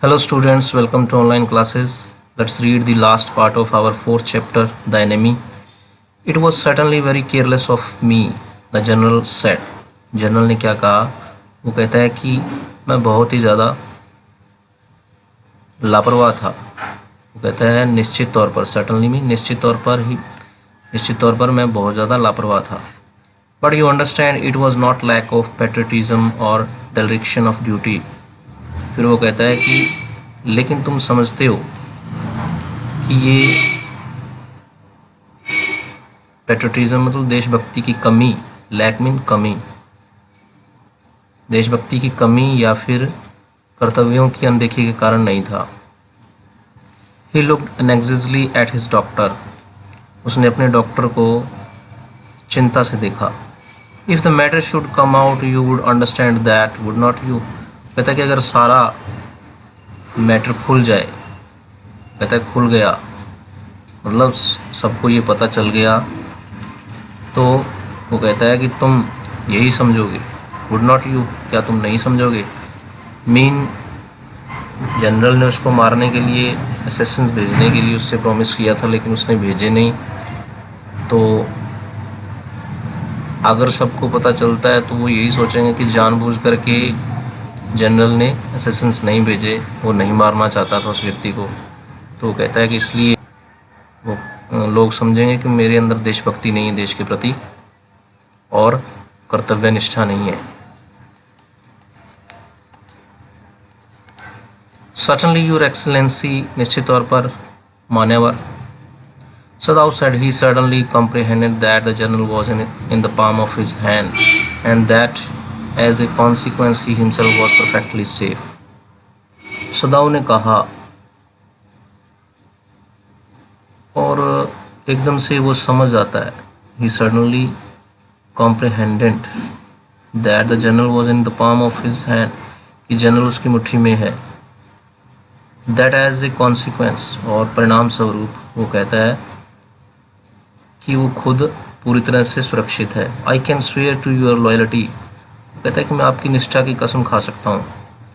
Hello students, welcome to online classes. Let's read the last part of our fourth chapter, The Enemy. It was certainly very careless of me, the general said. General ने क्या कहा? वो कहता है कि मैं बहुत ही ज़्यादा लापरवाह था। वो कहता है निश्चित तौर पर, certainly में निश्चित तौर पर मैं बहुत ज़्यादा लापरवाह था। But you understand it was not lack of patriotism or dereliction of duty. फिर वो कहता है कि लेकिन तुम समझते हो कि ये पेट्रोटिज्म मतलब देशभक्ति की कमी, लैक मीन कमी, देशभक्ति की कमी या फिर कर्तव्यों की अनदेखी के कारण नहीं था। He looked anxiously at his doctor. उसने अपने डॉक्टर को चिंता से देखा। If the matter should come out, you would understand that, would not you? कहता है कि अगर सारा मैटर खुल जाए, कहता है खुल गया मतलब सबको ये पता चल गया, तो वो कहता है कि तुम यही समझोगे। वुड नॉट यू, क्या तुम नहीं समझोगे? मीन जनरल ने उसको मारने के लिए, असैसिन्स भेजने के लिए उससे प्रॉमिस किया था, लेकिन उसने भेजे नहीं। तो अगर सबको पता चलता है तो वो यही सोचेंगे कि जानबूझ करके जनरल ने असैसिन्स नहीं भेजे, वो नहीं मारना चाहता था उस व्यक्ति को। तो वो कहता है कि इसलिए वो लोग समझेंगे कि मेरे अंदर देशभक्ति नहीं है देश के प्रति और कर्तव्य निष्ठा नहीं है। Certainly your excellency, निश्चित तौर पर मान्यवर। Sadao said he suddenly comprehended that the general was in the palm of his hand and that as a consequence he himself was perfectly safe. सदाव ने कहा और एकदम से वो समझ आता है, he suddenly comprehended that the general was in the palm of his hand, कि जनरल उसकी मुट्ठी में है। That as a consequence, और परिणाम स्वरूप वो कहता है कि वो खुद पूरी तरह से सुरक्षित है। I can swear to your loyalty, कहता है कि मैं आपकी निष्ठा की कसम खा सकता हूँ।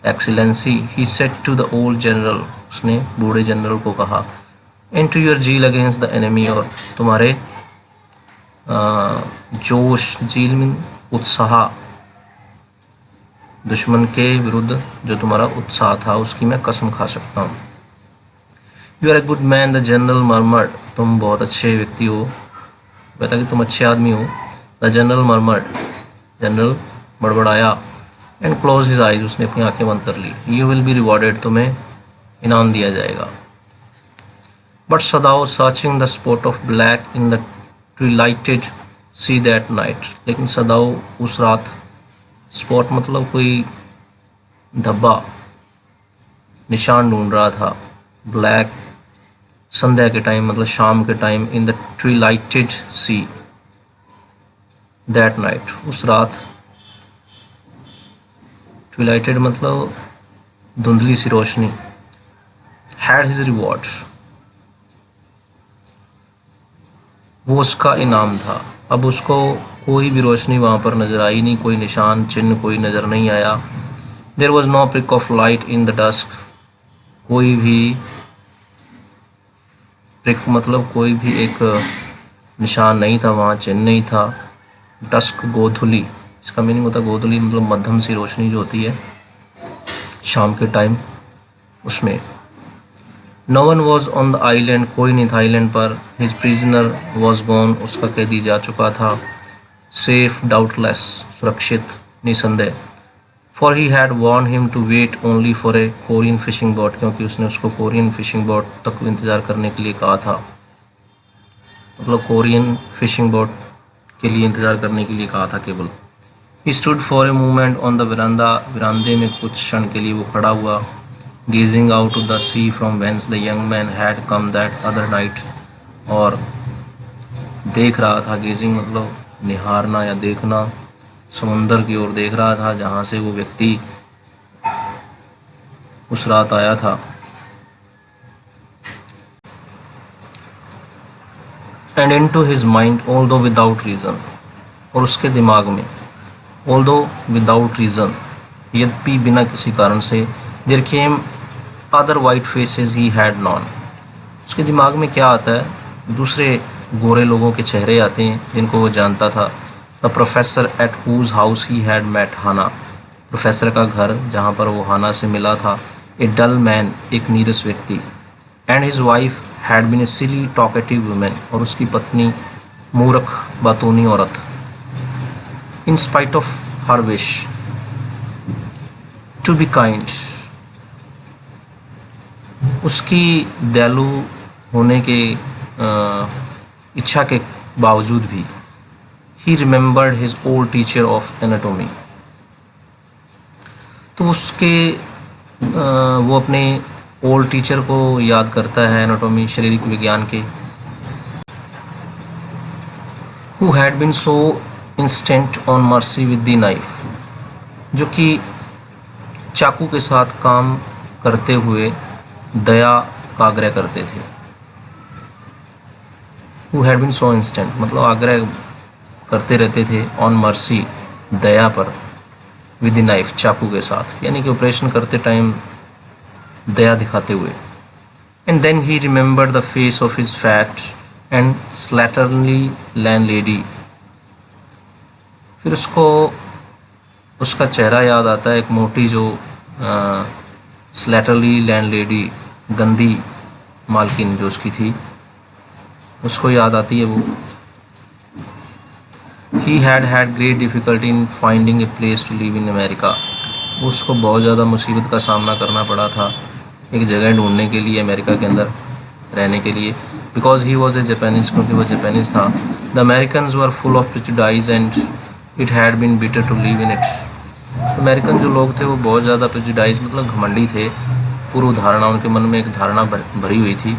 Excellency, he said to the old general, उसने बूढ़े जनरल को कहा, and to your zeal against the enemy, और तुम्हारे जोश, zeal में उत्साह, दुश्मन के विरुद्ध जो तुम्हारा उत्साह था उसकी मैं कसम खा सकता हूँ। You are a good man, the general murmured, तुम बहुत अच्छे व्यक्ति हो, कहता कि तुम अच्छे आदमी हो। The general murmured, जनरल बड़बड़ाया, एंड क्लोज हिज आइज, उसने अपनी आंखें बंद कर ली। यू विल बी रिवॉर्डेड, तुम्हें इनाम दिया जाएगा। But Sadao searching the spot of black in the twilighted sea that night, लेकिन सदाओ उस रात, स्पॉट मतलब कोई धब्बा, निशान ढूंढ रहा था। ब्लैक संध्या के टाइम मतलब शाम के time, in the twilighted sea that night, उस रात। ट्विलाइटेड मतलब धुंधली सी रोशनी। हैड हिज रिवॉर्ड, वो उसका इनाम था। अब उसको कोई भी रोशनी वहाँ पर नज़र आई नहीं, कोई निशान चिन्ह कोई नज़र नहीं आया। There was no prick of light in the dusk, कोई भी प्रिक मतलब कोई भी एक निशान नहीं था वहाँ, चिन्ह नहीं था। डस्क गोधुली, इसका मीनिंग होता है गोधुली मतलब मध्यम सी रोशनी जो होती है शाम के टाइम, उसमें। No one was on the island, कोई नहीं था आइलैंड पर। हिज प्रिजनर वॉज गॉन, उसका कैदी जा चुका था। सेफ डाउटलेस, सुरक्षित निसंदेह। For he had warned him to wait only for a Korean fishing boat, क्योंकि उसने उसको कोरियन फिशिंग बोट तक इंतज़ार करने के लिए कहा था, मतलब कोरियन फिशिंग बोट के लिए इंतज़ार करने के लिए कहा था केवल। He stood for a moment on the veranda, वरांदे में कुछ क्षण के लिए वो खड़ा हुआ। Gazing out to the sea from whence the young man had come that other night, और देख रहा था, gazing मतलब निहारना या देखना, समुंदर की ओर देख रहा था जहाँ से वो व्यक्ति उस रात आया था। And into his mind, although without reason, और उसके दिमाग में, although without reason, यद्यपि बिना किसी कारण से, there came other white faces he had known. उसके दिमाग में क्या आता है, दूसरे गोरे लोगों के चेहरे आते हैं जिनको वो जानता था. The professor at whose house he had met Hana, professor का घर जहाँ पर वो हाना से मिला था. ए डल मैन, एक नीरस व्यक्ति. And his wife had been a silly talkative woman, और उसकी पत्नी मूर्ख बातूनी औरत. In spite of her wish to be kind, उसकी दयालु होने के इच्छा के बावजूद भी, he remembered his old teacher of anatomy, तो उसके वो अपने ओल्ड टीचर को याद करता है एनाटोमी, शारीरिक विज्ञान के. Who had been so instant on mercy with the knife, जो कि चाकू के साथ काम करते हुए दया का आग्रह करते थे. Who had been so instant मतलब आग्रह करते रहते थे, ऑन मर्सी दया पर, विद द नाइफ चाकू के साथ, यानी कि ऑपरेशन करते टाइम दया दिखाते हुए. And then he remembered the face of his fat and slatternly landlady, फिर उसको उसका चेहरा याद आता है, एक मोटी जो स्लैटरली लैंडलेडी, गंदी मालकिन जो उसकी थी, उसको याद आती है वो. He had had great difficulty in finding a place to live in America, उसको बहुत ज़्यादा मुसीबत का सामना करना पड़ा था एक जगह ढूंढने के लिए अमेरिका के अंदर रहने के लिए. Because he was a Japanese, क्योंकि वो जापानीज़ था. The Americans were full of prejudice and it had been bitter to live in it. American जो लोग थे वो बहुत ज़्यादा प्रेजुडाइज मतलब घमंडी थे, पूर्व धारणा, उनके मन में एक धारणा भरी हुई थी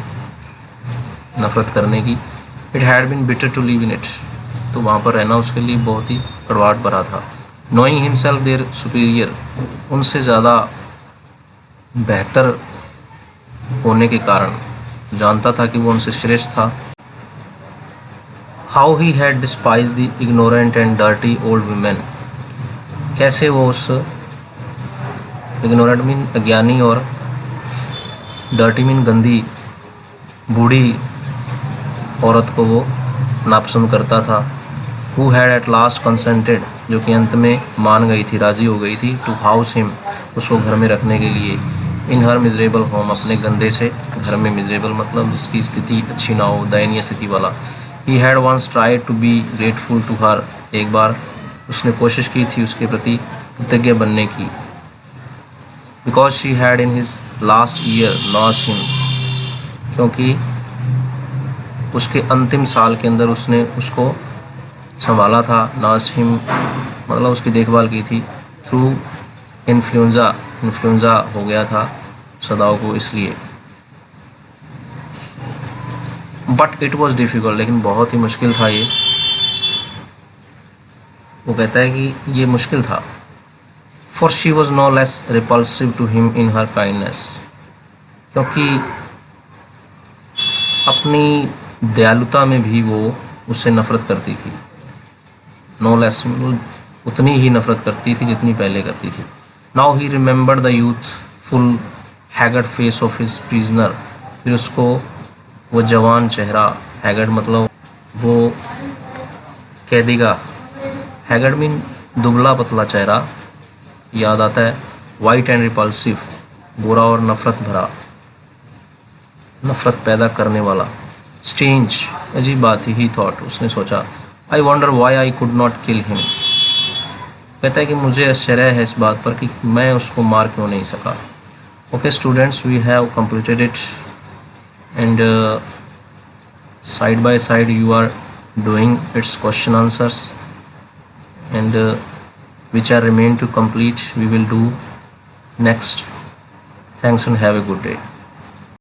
नफ़रत करने की. It had been bitter to live in it, तो वहाँ पर रहना उसके लिए बहुत ही कड़वाहट भरा था. नोइंग हिमसेल्फ देयर सुपीरियर, उनसे ज़्यादा बेहतर होने के कारण जानता था कि वो उनसे श्रेष्ठ था. How he had despise the ignorant and dirty old women, कैसे वो उस इग्नोरेंट मीन अज्ञानी और डर्टी मीन गंदी बूढ़ी औरत को वो नापसंद करता था. Who had at last consented, जो कि अंत में मान गई थी, राज़ी हो गई थी, टू हाउस हिम, उसको घर में रखने के लिए. इन हर मिजरेबल होम, अपने गंदे से घर में, मिजरेबल मतलब जिसकी स्थिति अच्छी ना हो, दयनीय स्थिति वाला. He had once tried to be grateful to her, एक बार उसने कोशिश की थी उसके प्रति कृतज्ञ बनने की. Because she had in his last year lost him, क्योंकि उसके अंतिम साल के अंदर उसने उसको संभाला था. लास्ट हिम मतलब उसकी देखभाल की थी. थ्रू इन्फ्लुएंजा हो गया था सदाओं को, इसलिए. बट इट वॉज डिफ़िकल्ट, लेकिन बहुत ही मुश्किल था ये. वो कहता है कि ये मुश्किल था. For she was no less repulsive to him in her kindness, क्योंकि अपनी दयालुता में भी वो उससे नफ़रत करती थी. नो लेस उतनी ही नफ़रत करती थी जितनी पहले करती थी. Now he remembered the youthful haggard face of his prisoner, फिर उसको वो जवान चेहरा, हैगर्ड मतलब वो कैदी का, हैगर्ड मीन दुबला पतला चेहरा याद आता है. वाइट एंड रिपल्सिव, बुरा और नफ़रत भरा, नफ़रत पैदा करने वाला. स्ट्रेंज, अजीब बात ही थॉट, उसने सोचा. I wonder why I could not kill him, कहता है कि मुझे आश्चर्य है इस बात पर कि मैं उसको मार क्यों नहीं सका. Okay students, we have completed it and side by side you are doing its question answers, and which are remain to complete we will do next. Thanks and have a good day.